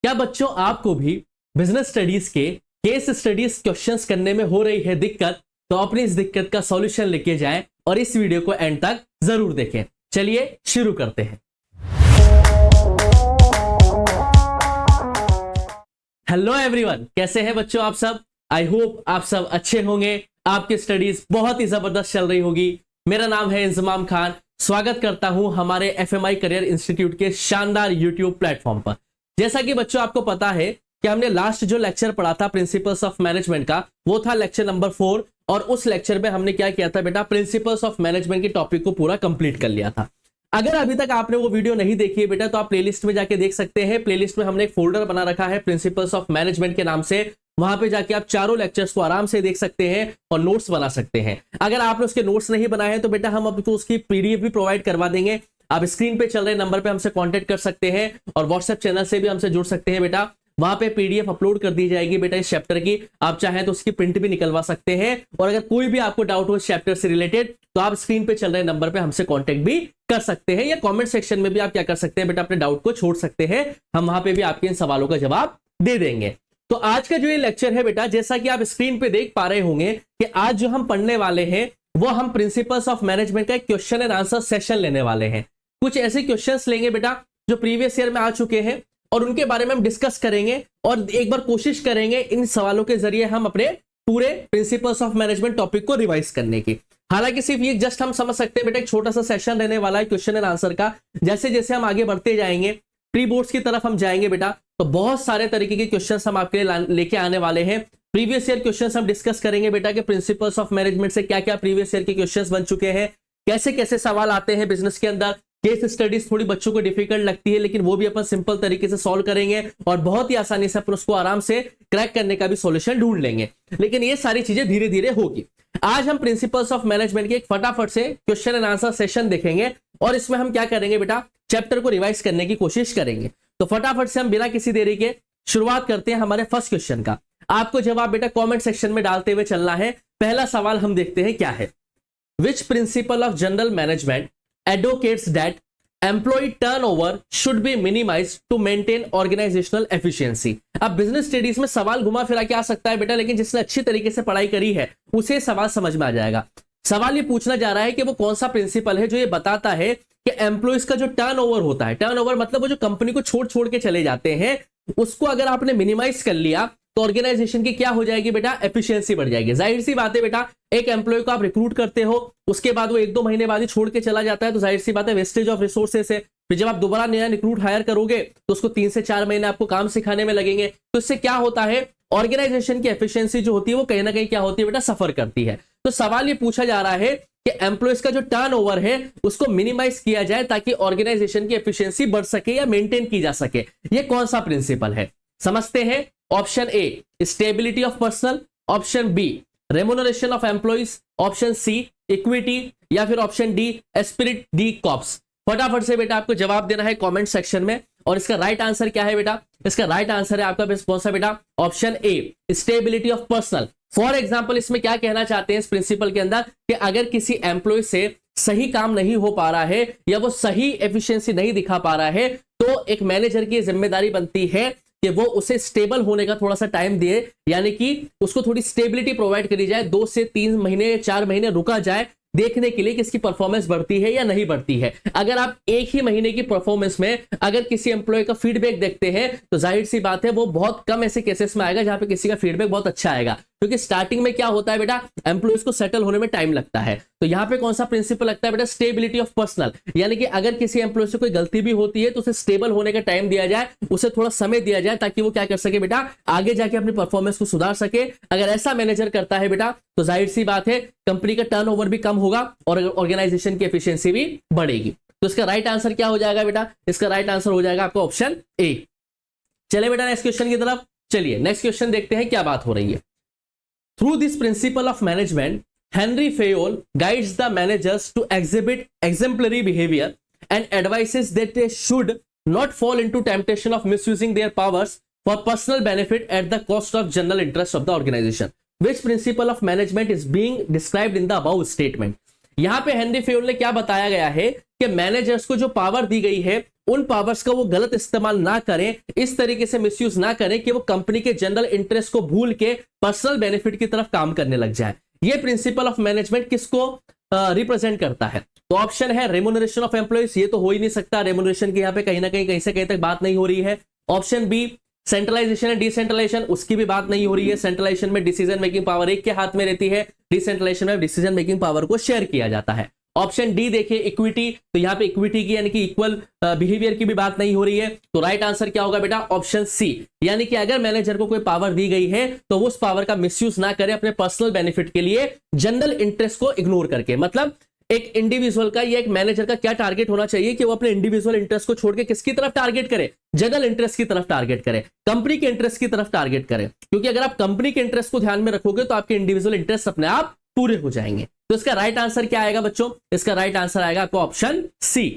क्या बच्चों आपको भी बिजनेस स्टडीज के केस स्टडीज क्वेश्चंस करने में हो रही है दिक्कत? तो अपनी इस दिक्कत का सॉल्यूशन लेके जाएं और इस वीडियो को एंड तक जरूर देखें। चलिए शुरू करते हैं। हेलो एवरीवन, कैसे हैं बच्चों आप सब? आई होप आप सब अच्छे होंगे, आपकी स्टडीज बहुत ही जबरदस्त चल रही होगी। मेरा नाम है इंजमाम खान, स्वागत करता हूं हमारे FMI करियर इंस्टीट्यूट के शानदार यूट्यूब प्लेटफॉर्म पर। जैसा कि बच्चों आपको पता है कि हमने लास्ट जो लेक्चर पढ़ा था प्रिंसिपल्स ऑफ मैनेजमेंट का, वो था लेक्चर नंबर 4 और उस लेक्चर में हमने क्या किया था बेटा, प्रिंसिपल्स ऑफ मैनेजमेंट के टॉपिक को पूरा कंप्लीट कर लिया था। अगर अभी तक आपने वो वीडियो नहीं देखी है बेटा, तो आप प्लेलिस्ट में जाके देख सकते हैं। प्लेलिस्ट में हमने एक फोल्डर बना रखा है प्रिंसिपल्स ऑफ मैनेजमेंट के नाम से, वहां पे जाके आप चारों लेक्चर्स को आराम से देख सकते हैं और नोट्स बना सकते हैं। अगर आपने उसके नोट्स नहीं बनाए हैं तो बेटा हम आपको उसकी PDF भी प्रोवाइड करवा देंगे। आप स्क्रीन पे चल रहे नंबर पे हमसे कांटेक्ट कर सकते हैं और व्हाट्सएप चैनल से भी हमसे जुड़ सकते हैं बेटा। वहां पे PDF अपलोड कर दी जाएगी बेटा इस चैप्टर की, आप चाहें तो उसकी प्रिंट भी निकलवा सकते हैं। और अगर कोई भी आपको डाउट हो इस चैप्टर से रिलेटेड तो आप स्क्रीन पे चल रहे नंबर पे हमसे कांटेक्ट भी कर सकते हैं, या कमेंट सेक्शन में भी आप क्या कर सकते हैं बेटा, अपने डाउट को छोड़ सकते हैं। हम वहां पे भी आपके इन सवालों का जवाब दे देंगे। तो आज का जो ये लेक्चर है बेटा, जैसा कि आप स्क्रीन पे देख पा रहे होंगे कि आज जो हम पढ़ने वाले हैं वो हम प्रिंसिपल्स ऑफ मैनेजमेंट का एक क्वेश्चन एंड आंसर सेशन लेने वाले हैं। कुछ ऐसे क्वेश्चंस लेंगे बेटा जो प्रीवियस ईयर में आ चुके हैं और उनके बारे में हम डिस्कस करेंगे और एक बार कोशिश करेंगे इन सवालों के जरिए हम अपने पूरे प्रिंसिपल्स ऑफ मैनेजमेंट टॉपिक को रिवाइज करने की। हालांकि सिर्फ ये जस्ट हम समझ सकते हैं बेटा, एक छोटा सा सेशन रहने वाला है क्वेश्चन एंड आंसर का। जैसे जैसे हम आगे बढ़ते जाएंगे, प्री बोर्ड्स की तरफ हम जाएंगे बेटा, तो बहुत सारे तरीके के क्वेश्चंस हम आपके लिए लेके आने वाले हैं। प्रीवियस ईयर क्वेश्चंस हम डिस्कस करेंगे बेटा कि प्रिंसिपल्स ऑफ मैनेजमेंट से क्या क्या प्रीवियस ईयर के क्वेश्चंस बन चुके हैं, कैसे कैसे सवाल आते हैं बिजनेस के अंदर। केस स्टडीज थोड़ी बच्चों को डिफिकल्ट लगती है, लेकिन वो भी अपन सिंपल तरीके से सॉल्व करेंगे और बहुत ही आसानी से अपन उसको आराम से क्रैक करने का भी सॉल्यूशन ढूंढ लेंगे। लेकिन ये सारी चीजें धीरे धीरे होगी। आज हम प्रिंसिपल्स ऑफ मैनेजमेंट के एक फटाफट से क्वेश्चन एंड आंसर सेशन देखेंगे और इसमें हम क्या करेंगे बेटा, चैप्टर को रिवाइज करने की कोशिश करेंगे। तो फटाफट से हम बिना किसी देरी के शुरुआत करते हैं हमारे फर्स्ट क्वेश्चन का। आपको जवाब बेटा कमेंट सेक्शन में डालते हुए चलना है। पहला सवाल हम देखते हैं क्या है। Which principle of general management advocates that employ turnover should be minimised to maintain organisational efficiency. अब बिजनेस स्टडीज में सवाल घुमा फिरा के आ सकता है बेटा, लेकिन जिसने अच्छी तरीके से पढ़ाई करी है उसे सवाल समझ में आ जाएगा। सवाल ये पूछना जा रहा है कि वो कौन सा प्रिंसिपल है जो ये बताता है कि एम्प्लॉयज का जो टर्नओवर होता है, टर्नओवर मतलब वो जो कंपनी को छोड़ छोड़ के चले जाते हैं, उसको अगर आपने मिनिमाइज कर लिया तो ऑर्गेनाइजेशन की क्या हो जाएगी बेटा, एफिशिएंसी बढ़ जाएगी। जाहिर सी बात है बेटा, एक एम्प्लॉय को आप रिक्रूट करते हो, उसके बाद वो 1-2 महीने बाद ही छोड़ के चला जाता है, तो जाहिर सी बात है वेस्टेज ऑफ रिसोर्सेस है। फिर जब आप दोबारा नया रिक्रूट हायर करोगे तो उसको 3 से 4 महीने आपको काम सिखाने में लगेंगे। तो इससे क्या होता है, ऑर्गेनाइजेशन की एफिशिएंसी जो होती है वो कहीं ना कहीं क्या होती है बेटा, सफर करती है। तो सवाल ये पूछा जा रहा है कि एम्प्लॉयज का जो टर्नओवर है उसको मिनिमाइज किया जाए ताकि ऑर्गेनाइजेशन की एफिशिएंसी बढ़ सके या मेंटेन की जा सके। ये कौन सा प्रिंसिपल है, समझते हैं। Option A stability of personal, option B remuneration of employees, option C equity, या फिर option D esprit de corps. फटाफट से बेटा आपको जवाब देना है कमेंट सेक्शन में। और इसका राइट आंसर क्या है बेटा, इसका राइट आंसर है आपका कौन सा बेटा, option A stability of personal. For example इसमें क्या कहना चाहते हैं इस प्रिंसिपल के अंदर कि अगर किसी एम्प्लॉय से सही काम नहीं हो पा रहा है या वो सही एफिशिएंसी नहीं दिखा पा रहा है, तो एक मैनेजर की जिम्मेदारी बनती है कि वो उसे स्टेबल होने का थोड़ा सा टाइम दिए, यानी कि उसको थोड़ी स्टेबिलिटी प्रोवाइड करी जाए। 2 से 3 महीने या 4 महीने रुका जाए देखने के लिए कि इसकी परफॉर्मेंस बढ़ती है या नहीं बढ़ती है। अगर आप एक ही महीने की परफॉर्मेंस में अगर किसी एम्प्लॉय का फीडबैक देखते हैं तो जाहिर सी बात है वो बहुत कम ऐसे केसेस में आएगा जहां पे किसी का फीडबैक बहुत अच्छा आएगा, क्योंकि स्टार्टिंग में क्या होता है बेटा, एम्प्लॉयज को सेटल होने में टाइम लगता है। तो यहाँ पे कौन सा प्रिंसिपल लगता है बेटा, स्टेबिलिटी ऑफ पर्सनल। यानी कि अगर किसी एम्प्लॉय से कोई गलती भी होती है तो उसे स्टेबल होने का टाइम दिया जाए, उसे थोड़ा समय दिया जाए ताकि वो क्या कर सके बेटा, आगे जाके अपनी परफॉर्मेंस को सुधार सके। अगर ऐसा मैनेजर करता है बेटा तो जाहिर सी बात है कंपनी का टर्नओवर भी कम होगा और ऑर्गेनाइजेशन की एफिशिएंसी भी बढ़ेगी। तो इसका राइट आंसर क्या हो जाएगा बेटा, इसका राइट आंसर हो जाएगा आपका ऑप्शन ए। चले बेटा नेक्स्ट क्वेश्चन की तरफ। चलिए नेक्स्ट क्वेश्चन देखते हैं क्या बात हो रही है। Through this principle of management Henry Fayol guides the managers to exhibit exemplary behavior and advises that they should not fall into temptation of misusing their powers for personal benefit at the cost of general interest of the organization. Which principle of management is being described in the above statement? यहां पे Henry Fayol ने क्या बताया गया है कि managers को जो पावर दी गई है उन पावर्स का वो गलत इस्तेमाल ना करें, इस तरीके से मिसयूज ना करें कि वो कंपनी के जनरल इंटरेस्ट को भूल के पर्सनल बेनिफिट की तरफ काम करने लग जाए। ये प्रिंसिपल ऑफ मैनेजमेंट किसको रिप्रेजेंट करता है? तो ऑप्शन है रेम्यूनरेशन ऑफ एम्प्लॉइज, ये तो हो ही नहीं सकता, रेम्यूनरेशन की यहाँ पे कहीं ना कहीं से कहीं तक बात नहीं हो रही है। Option B centralisation and decentralisation, उसकी भी बात नहीं हो रही है। सेंट्रलाइजेशन में डिसीजन मेकिंग पावर एक के हाथ में रहती है, डिसेंट्रलाइजेशन में डिसीजन मेकिंग पावर को शेयर किया जाता है। ऑप्शन डी देखिए इक्विटी, तो यहाँ पे इक्विटी की यानी कि इक्वल बिहेवियर की भी बात नहीं हो रही है। तो राइट आंसर क्या होगा बेटा? ऑप्शन सी, यानी कि अगर मैनेजर को कोई पावर दी गई है तो उस पावर का मिसयूज ना करे अपने पर्सनल बेनिफिट के लिए, जनरल इंटरेस्ट को इग्नोर करके। मतलब एक इंडिविजुअल का या एक मैनेजर का क्या टारगेट होना चाहिए कि वो अपने इंडिविजुअल इंटरेस्ट को छोड़ के किसकी तरफ टारगेट करे? जनरल इंटरेस्ट की तरफ टारगेट करे, कंपनी के इंटरेस्ट की तरफ टारगेट करे। क्योंकि अगर आप कंपनी के इंटरेस्ट को ध्यान में रखोगे तो आपके इंडिविजुअल इंटरेस्ट अपने आप पूरे हो जाएंगे। तो इसका राइट आंसर क्या आएगा बच्चों? इसका राइट आंसर आएगा आपको ऑप्शन सी।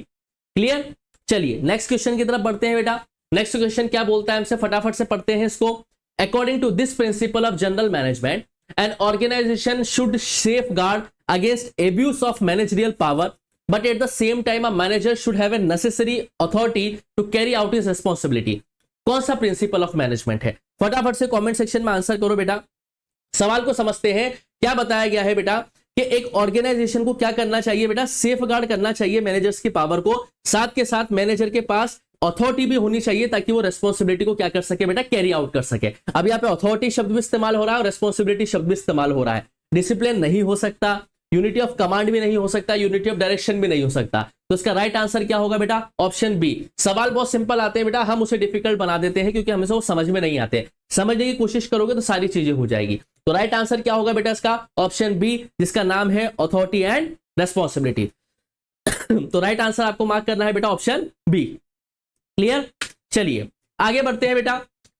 क्लियर? चलिए नेक्स्ट क्वेश्चन की तरफ बढ़ते हैं बेटा। नेक्स्ट क्वेश्चन क्या बोलता है हमसे, फटाफट से पढ़ते हैं इसको। According to this principle of general management, an organization should safeguard against abuse of managerial power, but at the same time a manager should have a necessary authority to carry out his responsibility। कौन सा principal of management है? फटाफट से comment section में answer करो बेटा। सवाल को समझते हैं। क्या बताया गया है बेटा कि एक ऑर्गेनाइजेशन को क्या करना चाहिए बेटा? सेफ गार्ड करना चाहिए मैनेजर्स की पावर को, साथ के साथ मैनेजर के पास अथॉरिटी भी होनी चाहिए ताकि वो रेस्पॉन्सिबिलिटी को क्या कर सके बेटा? कैरी आउट कर सके। अब यहाँ पे अथॉरिटी शब्द भी इस्तेमाल हो रहा है और रेस्पॉन्सिबिलिटी शब्द भी इस्तेमाल हो रहा है। डिसिप्लिन नहीं हो सकता, यूनिटी ऑफ कमांड भी नहीं हो सकता, यूनिटी ऑफ डायरेक्शन भी नहीं हो सकता। तो इसका राइट आंसर क्या होगा बेटा? Option B. सवाल बहुत सिंपल आते हैं बेटा, हम उसे डिफिकल्ट बना देते हैं क्योंकि हमें से वो समझ में नहीं आते। समझने की कोशिश करोगे तो सारी चीजें हो जाएगी। तो राइट आंसर क्या होगा बेटा इसका? ऑप्शन बी, जिसका नाम है अथॉरिटी एंड रेस्पॉन्सिबिलिटी। तो राइट आंसर आपको मार्क करना है बेटा ऑप्शन बी। क्लियर? चलिए आगे बढ़ते हैं बेटा।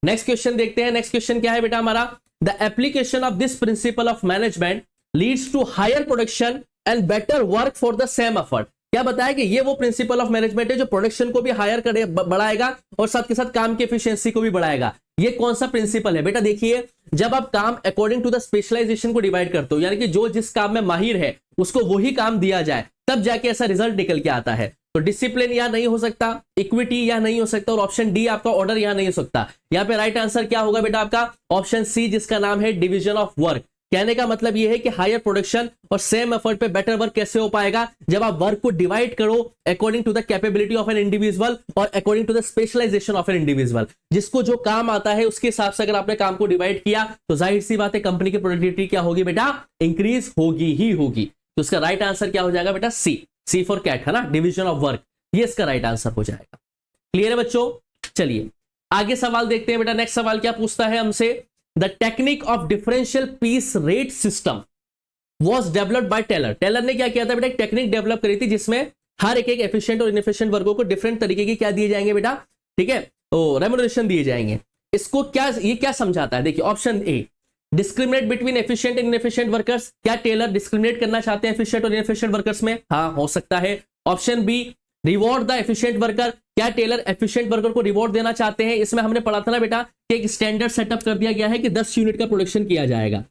नेक्स्ट क्वेश्चन देखते हैं। नेक्स्ट क्वेश्चन क्या है बेटा हमारा? The application of this principle of management leads to higher production and better work for the same effort. क्या बताया कि ये वो प्रिंसिपल ऑफ मैनेजमेंट है जो प्रोडक्शन को भी हायर करे, बढ़ाएगा और साथ के साथ काम की एफिशिएंसी को भी बढ़ाएगा। ये कौन सा प्रिंसिपल है बेटा? देखिए, जब आप काम अकॉर्डिंग टू द स्पेशलाइजेशन को डिवाइड करते हो, यानी कि जो जिस काम में माहिर है उसको वही काम दिया जाए, तब जाके ऐसा रिजल्ट निकल के आता है। तो डिसिप्लिन यहां नहीं हो सकता, इक्विटी यहां नहीं हो सकता और ऑप्शन डी आपका ऑर्डर यहां नहीं हो सकता। यहां पे राइट आंसर क्या होगा बेटा आपका? ऑप्शन सी, जिसका नाम है डिवीजन ऑफ वर्क। कहने का मतलब यह है कि हायर प्रोडक्शन और सेम एफर्ट पे बेटर वर्क कैसे हो पाएगा? जब आप वर्क को डिवाइड करो according to the capability of an individual और according to the specialisation of an individual. जिसको जो काम आता है उसके हिसाब से अगर आपने काम को डिवाइड किया तो जाहिर सी बात है कंपनी की प्रोडक्टिविटी क्या होगी बेटा? इंक्रीज होगी ही होगी। तो इसका राइट आंसर क्या हो जाएगा बेटा? सी। सी फॉर कैट है ना, डिवीजन ऑफ वर्क, ये इसका राइट आंसर हो जाएगा। क्लियर है बच्चों? चलिए आगे सवाल देखते हैं बेटा। नेक्स्ट सवाल क्या पूछता है हमसे? The technique of differential piece rate system was developed by Taylor. Taylor ने क्या किया था बेटा? एक टेक्निक डेवलप करी थी जिसमें हर एक एफिशिएंट और इनएफिशिएंट वर्गों को डिफरेंट तरीके की क्या दिए जाएंगे बेटा? ठीक है, तो रेम्यूनरेशन दिए जाएंगे। इसको क्या, ये क्या समझाता है? देखिए option A, discriminate between efficient and inefficient workers. क्या टेलर डिस्क्रिमिनेट करना चाहते हैं एफिशिएंट और इनएफिशिएंट वर्कर्स में? हाँ, हो सकता है। Option B, reward the efficient worker. क्या टेलर एफिशिएंट वर्कर को रिवॉर्ड देना चाहते हैं? इसमें हमने पढ़ा था ना बेटा कि एक स्टैंडर्ड सेटअप कर दिया गया है कि 10 यूनिट का प्रोडक्शन किया जाएगा।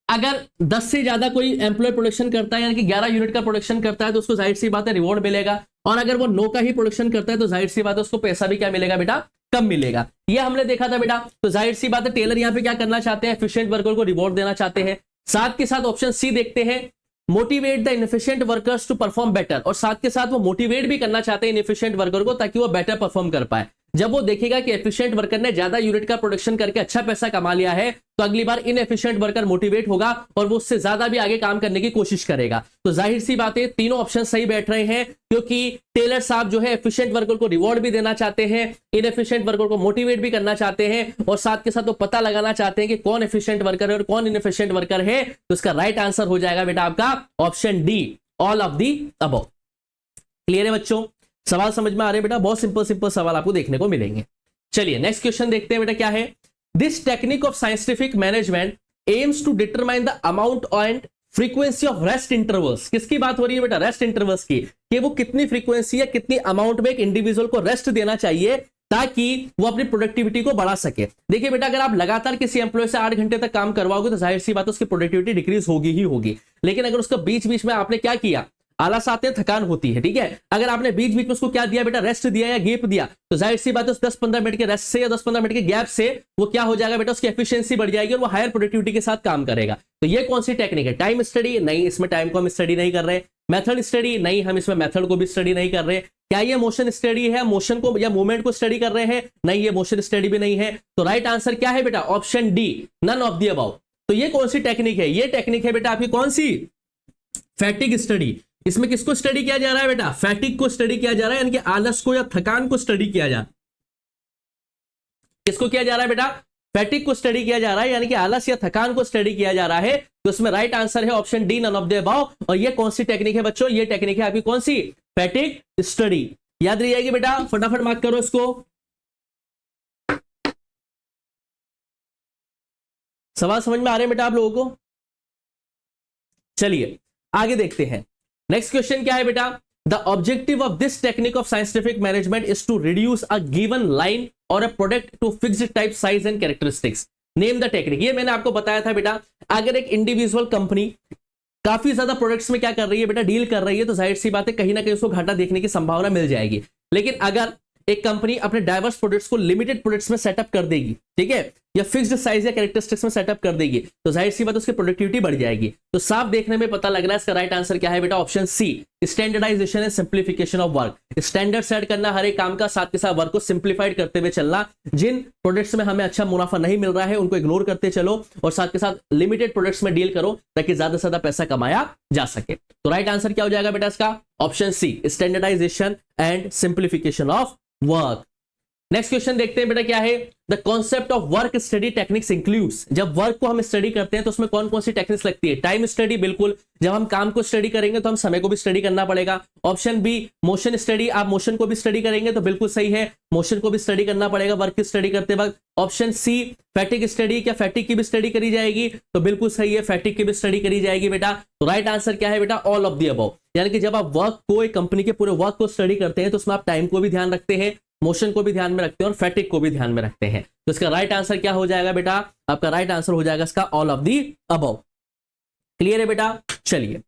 अगर 10 से ज्यादा कोई एम्प्लॉय प्रोडक्शन करता है, यानी कि 11 यूनिट का प्रोडक्शन करता है, तो उसको जाहिर सी बात है रिवॉर्ड मिलेगा। और अगर वो 9 का ही प्रोडक्शन करता है तो जाहिर सी बात है उसको पैसा भी क्या मिलेगा बेटा? कम मिलेगा। ये हमने देखा था बेटा। तो जाहिर सी बात है टेलर यहाँ पे क्या करना चाहते हैं? एफिशिएंट वर्कर को रिवॉर्ड देना चाहते हैं। साथ के साथ ऑप्शन सी देखते हैं, motivate the inefficient workers to perform better. और साथ के साथ वो मोटिवेट भी करना चाहते हैं इनएफिशिएंट वर्कर को ताकि वो बेटर परफॉर्म कर पाए। जब वो देखेगा कि एफिशिएंट वर्कर ने ज्यादा यूनिट का प्रोडक्शन करके अच्छा पैसा कमा लिया है तो अगली बार इनएफिशिएंट वर्कर मोटिवेट होगा और वो उससे ज्यादा भी आगे काम करने की कोशिश करेगा। तो जाहिर सी बात है तीनों ऑप्शन सही बैठ रहे हैं, क्योंकि टेलर साहब जो है एफिशिएंट वर्कर को रिवॉर्ड भी देना चाहते हैं, इनएफिशिएंट वर्कर को मोटिवेट भी करना चाहते हैं और साथ के साथ वो पता लगाना चाहते हैं कि कौन एफिशिएंट वर्कर है और कौन इनएफिशिएंट वर्कर है। तो इसका राइट आंसर हो जाएगा बेटा आपका option D, all of the above. Clear है बच्चों? सवाल समझ में आ रहे हैं बेटा? बहुत सिंपल सिंपल सवाल आपको देखने को मिलेंगे। चलिए नेक्स्ट क्वेश्चन देखते हैं बेटा क्या है। This technique of scientific management aims to determine the amount and frequency of rest intervals. किसकी बात हो रही है बेटा? रेस्ट इंटरवल्स की, कि वो कितनी फ्रीक्वेंसी या कितनी अमाउंट में एक इंडिविजुअल को रेस्ट देना चाहिए ताकि वो अपनी प्रोडक्टिविटी को बढ़ा सके। देखिए बेटा, अगर आप लगातार किसी एम्प्लॉय से 8 घंटे तक काम करवाओगे तो जाहिर सी बात है उसकी प्रोडक्टिविटी डिक्रीज होगी ही होगी। लेकिन अगर उसका बीच बीच में आपने क्या किया, आलस आते हैं, थकान होती है, ठीक है। अगर आपने बीच बीच में उसको क्या दिया बेटा, रेस्ट दिया या गैप दिया, तो जाहिर सी बात है उस 10-15 मिनट के रेस्ट से या 10-15 मिनट के गैप से वो क्या हो जाएगा बेटा, उसकी एफिशिएंसी बढ़ जाएगी और वो हायर प्रोडक्टिविटी के साथ काम करेगा। तो ये कौन सी टेक्निक है? Time study? नहीं, इसमें टाइम को हम स्टडी नहीं कर रहे। Method study? नहीं, हम इसमें मेथड को भी स्टडी नहीं कर रहे। क्या ये मोशन स्टडी है? मोशन को या मूवमेंट को स्टडी कर रहे हैं? नहीं, ये मोशन स्टडी भी नहीं है। तो राइट आंसर क्या है बेटा? Option D, none of the above. तो ये कौन सी टेक्निक है? ये टेक्निक है बेटा आपकी कौन सी? Fatigue study. इसमें किसको स्टडी किया जा रहा है बेटा? फैटिग को स्टडी किया जा रहा है, यानी कि आलस को या थकान को स्टडी किया जा रहा है। किसको किया जा रहा है बेटा? फैटिग को स्टडी किया जा रहा है, यानी कि आलस या थकान को स्टडी किया जा रहा है। तो इसमें राइट आंसर है option D, none of the above. और ये कौन सी टेक्निक है बच्चों? ये टेक्निक है आपकी कौन सी? Fatigue study. याद रह जाएगी बेटा, फटाफट मार्क करो इसको। सवाल समझ में आ रहे हैं बेटा आप लोगों को? चलिए आगे देखते हैं। नेक्स्ट क्वेश्चन क्या है बेटा? The objective of this technique of scientific management is to reduce a given line और a product to fixed type, size and characteristics. Name the technique. ये मैंने आपको बताया था बेटा, अगर एक इंडिविजुअल कंपनी काफी ज्यादा प्रोडक्ट्स में क्या कर रही है बेटा, डील कर रही है, तो जाहिर सी बात है कहीं ना कहीं उसको घाटा देखने की संभावना मिल जाएगी। लेकिन अगर एक कंपनी अपने डाइवर्स प्रोडक्ट्स को लिमिटेड प्रोडक्ट्स में सेटअप कर देगी, ठीक है, या फिक्स्ड साइज या कैरेक्टरिस्टिक्स में सेटअप कर देगी, तो जाहिर सी बात उसकी प्रोडक्टिविटी बढ़ जाएगी। तो साफ देखने में पता लग रहा है इसका राइट आंसर क्या है बेटा? Option C, standardization and simplification of work. Standard set करना हर एक काम का, साथ के साथ वर्क को सिंप्लीफाइड करते हुए चलना। जिन प्रोडक्ट्स में हमें अच्छा मुनाफा नहीं मिल रहा है उनको इग्नोर करते चलो, और साथ के साथ लिमिटेड प्रोडक्ट्स में डील करो ताकि ज्यादा से ज्यादा पैसा कमाया जा सके। तो राइट आंसर क्या हो जाएगा बेटा इसका? Option C, standardization and simplification of work. Next question देखते हैं बेटा क्या है? The concept of work study techniques includes. जब वर्क को हम स्टडी करते हैं तो उसमें कौन कौन सी टेक्निक्स लगती है? टाइम स्टडी, बिल्कुल। जब हम काम को स्टडी करेंगे तो हम समय को भी स्टडी करना पड़ेगा। Option B, motion study. आप मोशन को भी स्टडी करेंगे तो बिल्कुल सही है, मोशन को भी स्टडी करना पड़ेगा वर्क की स्टडी करते वक्त। Option C, fatigue study. क्या फैटिग की भी स्टडी करी जाएगी? तो बिल्कुल सही है, फैटिग की भी स्टडी करी जाएगी बेटा। तो राइट आंसर क्या है बेटा? All of the above. यानी कि जब आप वर्क को, एक कंपनी के पूरे वर्क को स्टडी करते हैं तो उसमें आप टाइम को भी ध्यान रखते हैं, मोशन को भी ध्यान में रखते हैं और फैटिग को भी ध्यान में रखते हैं। तो इसका राइट आंसर क्या हो जाएगा बेटा? आपका राइट आंसर हो जाएगा इसका all of the above. Clear है बेटा? चलिए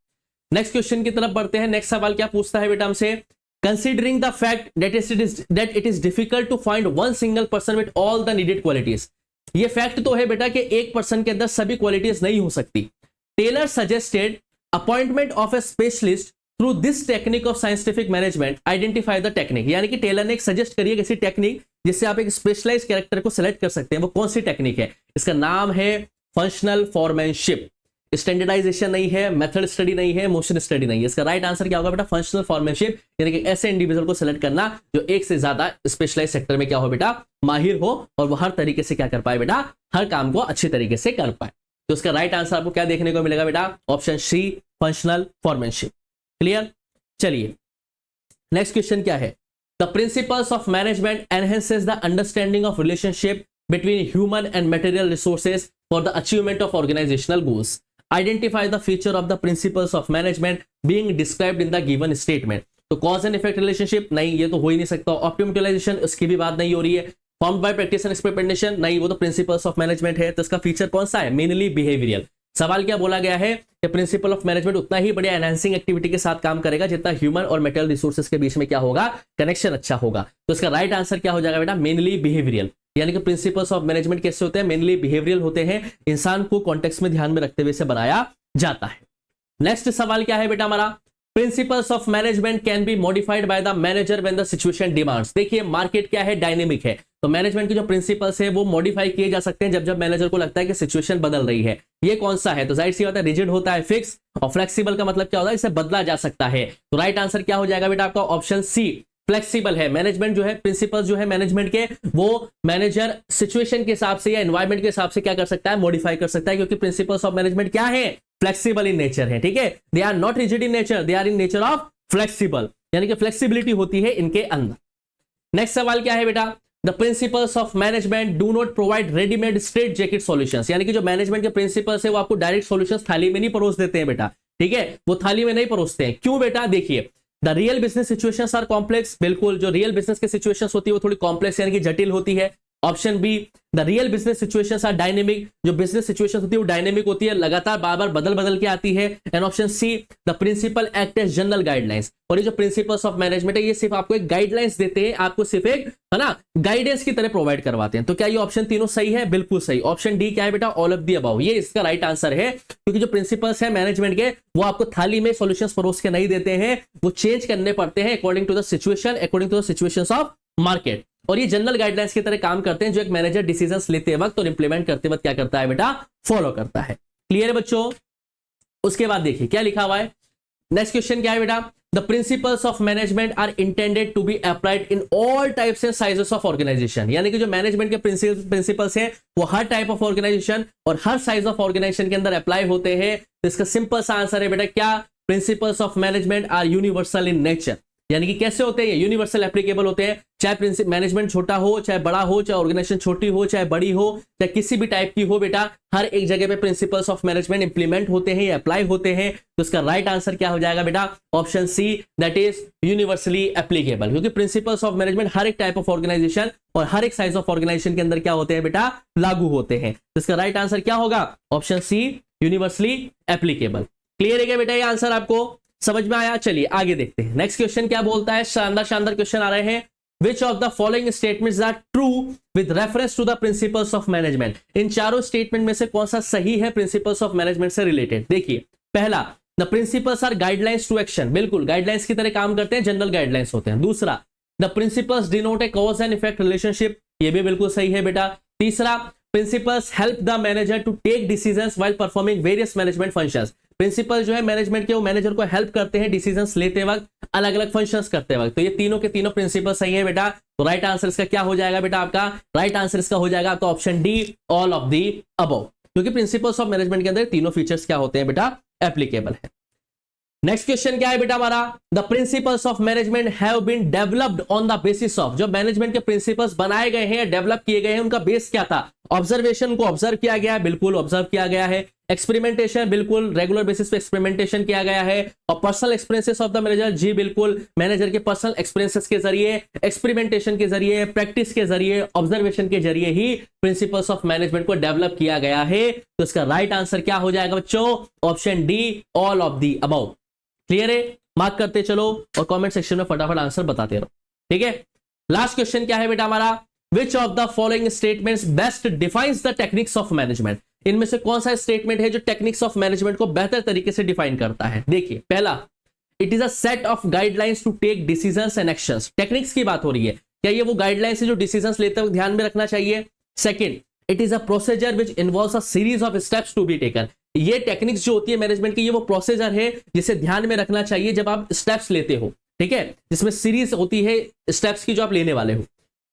नेक्स्ट क्वेश्चन की तरफ बढ़ते हैं। नेक्स्ट सवाल क्या पूछता है बेटा हमसे? Considering the fact that it is difficult to find one single person with all the needed qualities. ये फैक्ट तो है बेटा कि एक पर्सन के अंदर सभी क्वालिटीज नहीं हो सकती। Taylor suggested appointment of a specialist through this technique of scientific management, identify the technique. यानी कि टेलर ने एक सजेस्ट करी है ऐसी टेक्निक जिससे आप एक स्पेशलाइज कैरेक्टर को सिलेक्ट कर सकते हैं। वो कौन सी टेक्निक है? इसका नाम है फंक्शनल फॉर्मैनशिप। स्टैंडर्डाइजेशन नहीं है, मेथड स्टडी नहीं है, मोशन स्टडी नहीं है। इसका राइट आंसर क्या होगा बेटा? फंक्शनल फॉर्मैनशिप। यानी कि ऐसे इंडिविजुअल को सिलेक्ट करना जो एक से ज्यादा स्पेशलाइज सेक्टर में क्या हो बेटा, माहिर हो, और वो हर तरीके से क्या कर पाए बेटा, हर काम को अच्छी तरीके से कर पाए। तो इसका राइट आंसर आपको क्या देखने को मिलेगा बेटा? Option C, functional foremanship. Clear? चलिए नेक्स्ट क्वेश्चन क्या है? The principles of management enhances the understanding of relationship between human and material resources for the achievement of organizational goals. Identify the feature of the principles of management being described in the given statement. तो cause and effect relationship, नहीं ये तो हो ही नहीं सकता। Optimum utilisation, उसकी भी बात नहीं हो रही है। Formed by practice and experimentation, नहीं वो तो प्रिंसिपल्स ऑफ मैनेजमेंट है। तो इसका फीचर कौन सा है? Mainly behavioural. सवाल क्या बोला गया है कि प्रिंसिपल ऑफ मैनेजमेंट उतना ही बढ़िया एनहांसिंग एक्टिविटी के साथ काम करेगा जितना ह्यूमन और मेटेरियल रिसोर्सेज के बीच में क्या होगा, कनेक्शन अच्छा होगा। तो इसका राइट आंसर क्या हो जाएगा बेटा? Mainly behavioural. यानी कि प्रिंसिपल्स ऑफ मैनेजमेंट कैसे होते हैं? मेनली बिहेवियरल होते हैं, इंसान को कॉन्टेक्स्ट में ध्यान में रखते हुए से बनाया जाता है। नेक्स्ट सवाल क्या है बेटा हमारा? Principles of management can be modified by the manager when the situation demands. देखिए मार्केट क्या है, डायनेमिक है, तो मैनेजमेंट के जो प्रिंसिपल्स है वो मॉडिफाई किए जा सकते हैं जब जब मैनेजर को लगता है कि सिचुएशन बदल रही है। ये कौन सा है? तो जाहिर सी बात है रिजिड होता है, फिक्स, और फ्लेक्सिबल का मतलब क्या होता है? इसे बदला जा सकता है। तो राइट आंसर क्या हो जाएगा बेटा आपका? ऑप्शन सी, फ्लेक्सिबल है। मैनेजमेंट जो है, प्रिंसिपल्स जो है मैनेजमेंट के, वो मैनेजर सिचुएशन के हिसाब से या एनवायरमेंट के हिसाब से क्या कर सकता है? मॉडिफाई कर सकता है, क्योंकि प्रिंसिपल्स ऑफ मैनेजमेंट क्या है? फ्लेक्सिबल इन नेचर है। ठीक है, they are not rigid in nature, they are in nature of flexible, यानी कि फ्लेक्सिबिलिटी होती है इनके अंदर। नेक्स्ट सवाल क्या है बेटा? The principles of management do not provide readymade straight jacket solutions. यानी कि जो मैनेजमेंट के प्रिंसिपल्स है वो आपको डायरेक्ट सॉल्यूशंस थाली में नहीं परोस देते हैं बेटा। ठीक है, वो थाली में नहीं परोसते हैं। क्यों बेटा? देखिए, the real business situations are complex. बिल्कुल, जो रियल बिजनेस की सिचुएशंस होती है वो थोड़ी कॉम्प्लेक्स यानी कि जटिल होती है। Option B, the real business situations are dynamic, जो बिजनेस सिचुएशन होती है वो डायनेमिक होती है, लगातार बार बार बदल बदल के आती है। And option C, the principle act as general guidelines, और ये जो प्रिंसिपल्स ऑफ मैनेजमेंट है ये सिर्फ आपको एक गाइडलाइंस देते हैं, आपको सिर्फ एक है ना गाइडेंस की तरह प्रोवाइड करवाते हैं। तो क्या ये ऑप्शन तीनों सही है? बिल्कुल सही। ऑप्शन डी क्या है बेटा? ऑल ऑफ दी अबव, ये इसका राइट आंसर है, क्योंकि जो प्रिंसिपल्स है मैनेजमेंट के वो आपको थाली में सॉल्यूशंस परोस के नहीं देते हैं, वो चेंज करने पड़ते हैं according to the situation, according to the situations of market. और ये जनरल गाइडलाइंस की तरह काम करते हैं, जो एक मैनेजर डिसीजंस लेते वक्त और इंप्लीमेंट करते वक्त क्या करता है बेटा? फॉलो करता है। क्लियर है बच्चों? उसके बाद देखिए क्या लिखा हुआ है, नेक्स्ट क्वेश्चन क्या है बेटा? The principles of management are intended to be applied in all types and sizes of organization, यानी कि जो मैनेजमेंट के प्रिंसिपल्स हैं वो हर टाइप ऑफ ऑर्गेनाइजेशन और हर साइज ऑफ ऑर्गेनाइजेशन के अंदर अप्लाई होते हैं। तो इसका सिंपल सा आंसर है बेटा क्या? Principles of management are universal in nature, यानी कि कैसे होते हैं? यूनिवर्सल एप्लीकेबल होते हैं, चाहे मैनेजमेंट छोटा हो, चाहे बड़ा हो, चाहे ऑर्गेनाइजेशन छोटी हो, चाहे बड़ी हो, चाहे किसी भी टाइप की हो बेटा, हर एक जगह पे प्रिंसिपल्स ऑफ मैनेजमेंट इंप्लीमेंट होते हैं, अप्लाई होते हैं। तो इसका राइट आंसर क्या हो जाएगा बेटा? Option C, that is universally applicable, क्योंकि प्रिंसिपल्स ऑफ मैनेजमेंट हर एक टाइप ऑफ ऑर्गेनाइजेशन और हर एक साइज ऑफ ऑर्गेनाइजेशन के अंदर क्या होते हैं बेटा? लागू होते हैं। तो इसका राइट आंसर क्या होगा? Option C, universally applicable. Clear है क्या बेटा? ये आंसर आपको समझ में आया? चलिए आगे देखते हैं। नेक्स्ट क्वेश्चन क्या बोलता है? शानदार शानदार क्वेश्चन आ रहे हैं। Which of the following statements are true with reference to the principles of management? इन चारों स्टेटमेंट में से कौन सा सही है प्रिंसिपल्स ऑफ मैनेजमेंट से रिलेटेड? देखिए, पहला, the principles are guidelines to action, बिल्कुल गाइडलाइंस की तरह काम करते हैं, जनरल गाइडलाइंस होते हैं। दूसरा, the principles denote a cause and effect relationship, ये भी बिल्कुल सही है बेटा। तीसरा, principles help the manager to take decisions while performing various management functions, principle जो है मैनेजमेंट के वो मैनेजर को हेल्प करते हैं डिसीजंस लेते वक्त, अलग अलग फंक्शंस करते वक्त। तो ये तीनों के तीनों प्रिंसिपल सही है बेटा। तो राइट आंसर इसका क्या हो जाएगा बेटा? आपका राइट आंसर इसका हो जाएगा आपका option D, all of the above, क्योंकि प्रिंसिपल्स ऑफ मैनेजमेंट के अंदर तीनों फीचर्स क्या होते हैं बेटा? एप्लीकेबल है। नेक्स्ट क्वेश्चन क्या है बेटा हमारा? The principles of management have been developed on the basis of, जो मैनेजमेंट के प्रिंसिपल्स बनाए गए हैं, डेवलप किए गए हैं, उनका बेस क्या था? ऑब्जर्वेशन को ऑब्जर्व किया गया है, बिल्कुल ऑब्जर्व किया गया है। एक्सपेरिमेंटेशन, बिल्कुल रेगुलर बेसिस पे एक्सपेरिमेंटेशन किया गया है। और personal experiences of the manager, जी बिल्कुल मैनेजर के पर्सनल एक्सपीरियंसेस के जरिए, एक्सपेरिमेंटेशन के जरिए, प्रैक्टिस के जरिए, ऑब्जर्वेशन के जरिए ही प्रिंसिपल्स ऑफ मैनेजमेंट को डेवलप किया गया है। तो इसका राइट आंसर क्या हो जाएगा बच्चों? Option D, all of the above. Clear है? मार्क करते चलो और कमेंट सेक्शन में फटाफट आंसर बताते रहो, ठीक है। लास्ट क्वेश्चन क्या है बेटा हमारा? Which of the following statements best defines the techniques of management, इनमें से कौन सा स्टेटमेंट है जो टेक्निक्स ऑफ मैनेजमेंट को बेहतर तरीके से डिफाइन करता है? देखिए, पहला, it is a set of guidelines to take decisions and actions, techniques की बात हो रही है, क्या ये वो गाइडलाइंस है जो डिसीजंस लेते वक्त ध्यान में रखना चाहिए? Second, it is a procedure which involves a series of steps to be taken, ये टेक्निक्स जो होती है मैनेजमेंट की, ये वो प्रोसीजर है जिसे ध्यान में रखना चाहिए जब आप स्टेप्स लेते हो, ठीक है, जिसमें सीरीज होती है स्टेप्स की जो आप लेने वाले हो।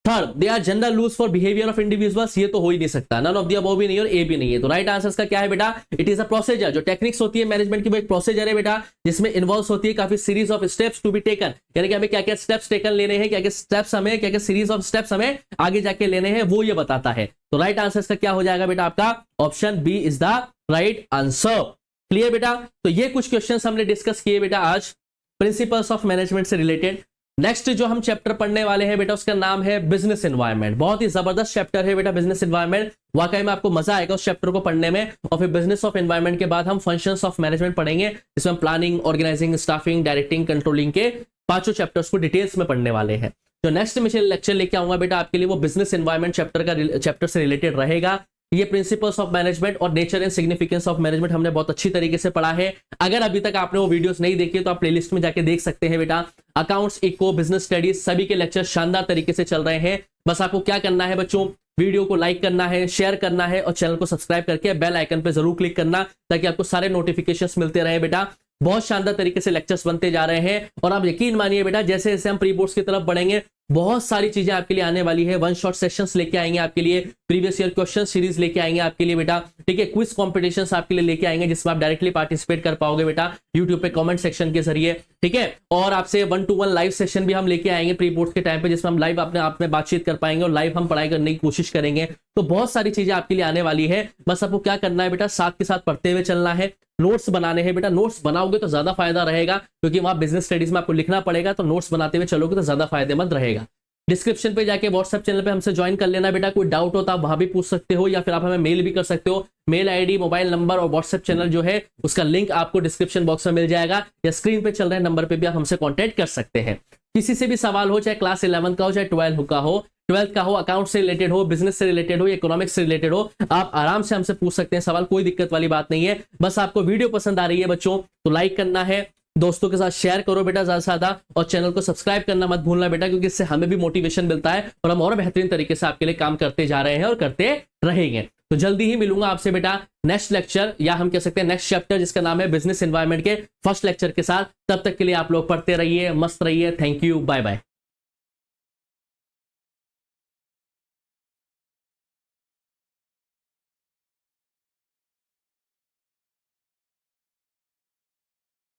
Third, they are general rules for behaviour of individuals, ये तो हो ही नहीं सकता, नन ऑफ द अबव भी नहीं और ए भी नहीं है। तो राइट आंसर का क्या है बेटा? इट इज अ प्रोसीजर, जो टेक्निक्स होती है मैनेजमेंट की वो एक प्रोसीजर है बेटा, जिसमें इन्वॉल्व होती है काफी series of steps to be taken, यानी कि हमें क्या क्या स्टेप्स टेकन लेने हैं, क्या क्या स्टेप्स हमें, क्या क्या सीरीज ऑफ स्टेप्स हमें आगे जाके लेने हैं, वो ये बताता है। तो राइट आंसर का क्या हो जाएगा बेटा? आपका option B is the right answer. Clear बेटा? तो ये कुछ क्वेश्चंस हमने डिस्कस किए बेटा आज प्रिंसिपल्स ऑफ मैनेजमेंट से रिलेटेड। नेक्स्ट जो हम चैप्टर पढ़ने वाले हैं बेटा उसका नाम है बिजनेस एनवायरनमेंट, बहुत ही जबरदस्त चैप्टर है बेटा बिजनेस एनवायरनमेंट, वाकई में आपको मजा आएगा उस चैप्टर को पढ़ने में। और फिर बिजनेस ऑफ एनवायरनमेंट के बाद हम फंक्शंस ऑफ मैनेजमेंट पढ़ेंगे, जिसमें हम planning, organising, staffing, directing, controlling के पांचों चैप्टर्स को डिटेल्स में पढ़ने वाले हैं। जो नेक्स्ट मैं लेक्चर लेके आऊंगा बेटा आपके लिए वो बिजनेस एनवायरनमेंट चैप्टर से रिलेटेड रहेगा। ये प्रिंसिपल्स ऑफ मैनेजमेंट और nature and significance of management हमने बहुत अच्छी तरीके से पढ़ा है। अगर अभी तक आपने वो वीडियोस नहीं देखी तो आप प्लेलिस्ट में जाके देख सकते हैं बेटा। अकाउंट्स, इको, बिजनेस स्टडीज सभी के लेक्चर शानदार तरीके से चल रहे हैं। बस आपको क्या करना है बच्चों, वीडियो को लाइक करना है, शेयर करना है और चैनल को सब्सक्राइब करके बेल आइकन पे जरूर क्लिक करना, ताकि आपको सारे नोटिफिकेशंस मिलते रहे बेटा। बहुत शानदार तरीके से लेक्चर्स बनते जा रहे हैं और आप यकीन मानिए बेटा जैसे जैसे हम प्री बोर्ड्स की तरफ बढ़ेंगे बहुत सारी चीजें आपके लिए आने वाली है। वन शॉट सेशंस लेके आएंगे आपके लिए, प्रीवियस ईयर क्वेश्चन सीरीज लेके आएंगे आपके लिए बेटा, ठीक है। क्विज कॉम्पिटिशंस आपके लिए लेके आएंगे जिसमें आप डायरेक्टली पार्टिसिपेट कर पाओगे बेटा यूट्यूब पे कमेंट सेक्शन के जरिए, ठीक है। और आपसे 1-to-1 लाइव सेशन भी हम लेके आएंगे प्री बोर्ड्स के टाइम पे, जिसमें हम लाइव अपने आप में बातचीत कर पाएंगे और लाइव हम पढ़ाई करने की कोशिश करेंगे। तो बहुत सारी चीजें आपके लिए आने वाली है। बस आपको क्या करना है बेटा, साथ के साथ पढ़ते हुए चलना है, नोट्स बनाने हैं बेटा। नोट्स बनाओगे तो ज्यादा फायदा रहेगा, क्योंकि वहां बिजनेस स्टडीज में आपको लिखना पड़ेगा, तो नोट्स बनाते हुए चलोगे तो ज्यादा फायदेमंद रहेगा। डिस्क्रिप्शन पे जाके व्हाट्सएप चैनल पे हमसे ज्वाइन कर लेना बेटा। कोई डाउट होता वहां भी पूछ सकते हो, या फिर आप हमें मेल भी कर सकते हो। मेल आईडी, मोबाइल नंबर और व्हाट्सएप चैनल जो है उसका लिंक आपको डिस्क्रिप्शन बॉक्स में मिल जाएगा, या स्क्रीन पे चल रहे नंबर पे भी आप हमसे कॉन्टेक्ट कर सकते हैं। किसी से भी सवाल हो, चाहे क्लास 11 का हो, चाहे 12 का हो, 12th का हो, अकाउंट से रिलेटेड हो, बिजनेस से रिलेटेड हो, इकोनॉमिक्स से रिलेटेड हो, आप आराम से हमसे पूछ सकते हैं सवाल, कोई दिक्कत वाली बात नहीं है। बस आपको वीडियो पसंद आ रही है बच्चों तो लाइक करना है, दोस्तों के साथ शेयर करो बेटा ज्यादा से ज्यादा, और चैनल को सब्सक्राइब करना मत भूलना बेटा, क्योंकि इससे हमें भी मोटिवेशन मिलता है और हम और बेहतरीन तरीके से आपके लिए काम करते जा रहे हैं और करते रहेंगे। तो जल्दी ही मिलूंगा आपसे बेटा नेक्स्ट लेक्चर, या हम कह सकते हैं नेक्स्ट चैप्टर, जिसका नाम है बिजनेस एनवायरनमेंट के फर्स्ट लेक्चर के साथ। तब तक के लिए आप लोग पढ़ते रहिए, मस्त रहिए। Thank you, bye bye.